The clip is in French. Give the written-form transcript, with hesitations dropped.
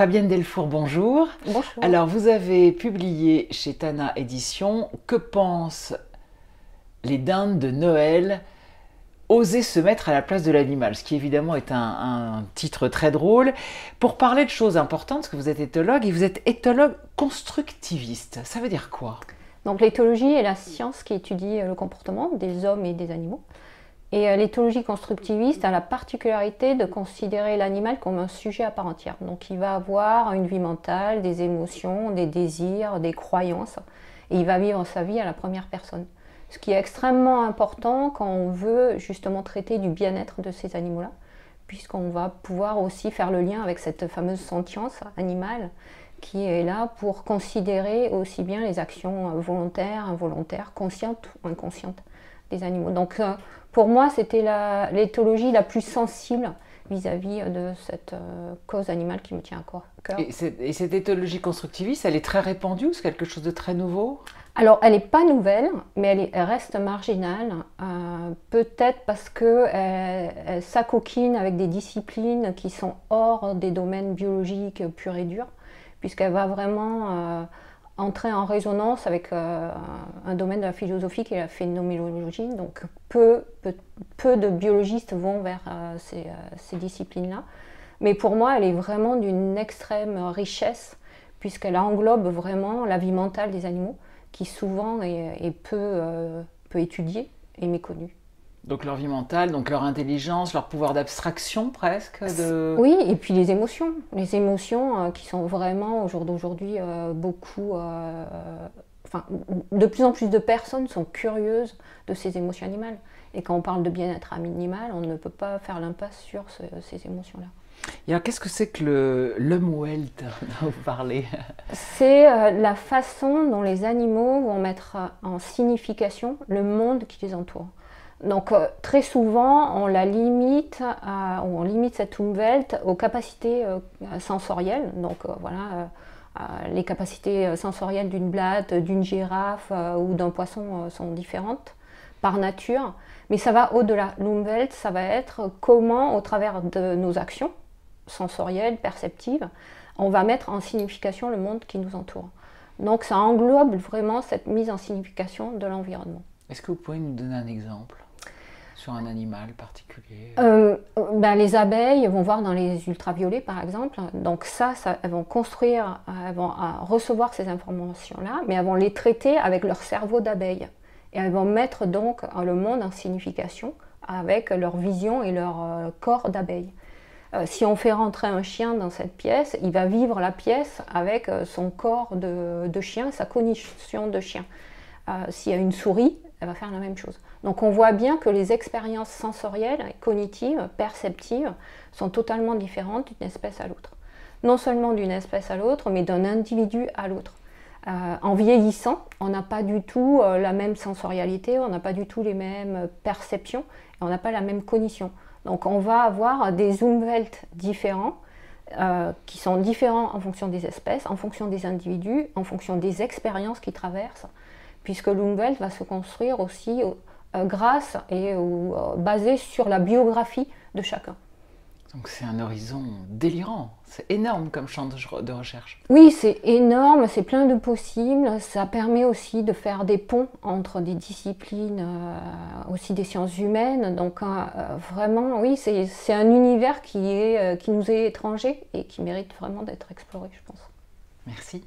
Fabienne Delfour, bonjour. Bonjour. Alors, vous avez publié chez Tana Éditions « Que pensent les dindes de Noël ? Oser se mettre à la place de l'animal », ce qui évidemment est un titre très drôle, pour parler de choses importantes, parce que vous êtes éthologue et vous êtes éthologue constructiviste. Ça veut dire quoi? Donc l'éthologie est la science qui étudie le comportement des hommes et des animaux. Et l'éthologie constructiviste a la particularité de considérer l'animal comme un sujet à part entière. Donc il va avoir une vie mentale, des émotions, des désirs, des croyances, et il va vivre sa vie à la première personne. Ce qui est extrêmement important quand on veut justement traiter du bien-être de ces animaux-là, puisqu'on va pouvoir aussi faire le lien avec cette fameuse sentience animale qui est là pour considérer aussi bien les actions volontaires, involontaires, conscientes ou inconscientes des animaux. Donc pour moi, c'était l'éthologie la plus sensible vis-à-vis de cette cause animale qui me tient à cœur. Et cette éthologie constructiviste, elle est très répandue ou c'est quelque chose de très nouveau? Alors, elle n'est pas nouvelle, mais elle reste marginale, peut-être parce qu'elle s'acoquine avec des disciplines qui sont hors des domaines biologiques purs et durs, puisqu'elle va vraiment entrer en résonance avec un domaine de la philosophie qui est la phénoménologie. Donc, peu de biologistes vont vers ces disciplines-là. Mais pour moi, elle est vraiment d'une extrême richesse, puisqu'elle englobe vraiment la vie mentale des animaux, qui souvent est peu étudiée et méconnue. Donc leur vie mentale, donc leur intelligence, leur pouvoir d'abstraction presque Oui, et puis les émotions qui sont vraiment au jour d'aujourd'hui beaucoup... Enfin, de plus en plus de personnes sont curieuses de ces émotions animales. Et quand on parle de bien-être animal, on ne peut pas faire l'impasse sur ces émotions-là. Et alors, qu'est-ce que c'est que l'Umwelt dont vous parlez? C'est la façon dont les animaux vont mettre en signification le monde qui les entoure. Donc très souvent, on limite cette Umwelt aux capacités sensorielles. Donc voilà, les capacités sensorielles d'une blatte, d'une girafe ou d'un poisson sont différentes par nature. Mais ça va au-delà. L'Umwelt, ça va être comment, au travers de nos actions sensorielles, perceptives, on va mettre en signification le monde qui nous entoure. Donc ça englobe vraiment cette mise en signification de l'environnement. Est-ce que vous pouvez nous donner un exemple sur un animal particulier? Les abeilles vont voir dans les ultraviolets par exemple, donc elles vont construire, elles vont recevoir ces informations-là, mais elles vont les traiter avec leur cerveau d'abeille. Et elles vont mettre donc le monde en signification avec leur vision et leur corps d'abeille. Si on fait rentrer un chien dans cette pièce, il va vivre la pièce avec son corps de chien, sa cognition de chien. S'il y a une souris, elle va faire la même chose. Donc on voit bien que les expériences sensorielles, cognitives, perceptives sont totalement différentes d'une espèce à l'autre. Non seulement d'une espèce à l'autre, mais d'un individu à l'autre. En vieillissant, on n'a pas du tout la même sensorialité, on n'a pas du tout les mêmes perceptions, et on n'a pas la même cognition. Donc on va avoir des Umwelt différents, qui sont différents en fonction des espèces, en fonction des individus, en fonction des expériences qu'ils traversent, puisque l'Umwelt va se construire aussi grâce et basé sur la biographie de chacun. Donc c'est un horizon délirant, c'est énorme comme champ de recherche. Oui, c'est énorme, c'est plein de possibles, ça permet aussi de faire des ponts entre des disciplines, aussi des sciences humaines, donc vraiment, oui, c'est un univers qui nous est étranger et qui mérite vraiment d'être exploré, je pense. Merci.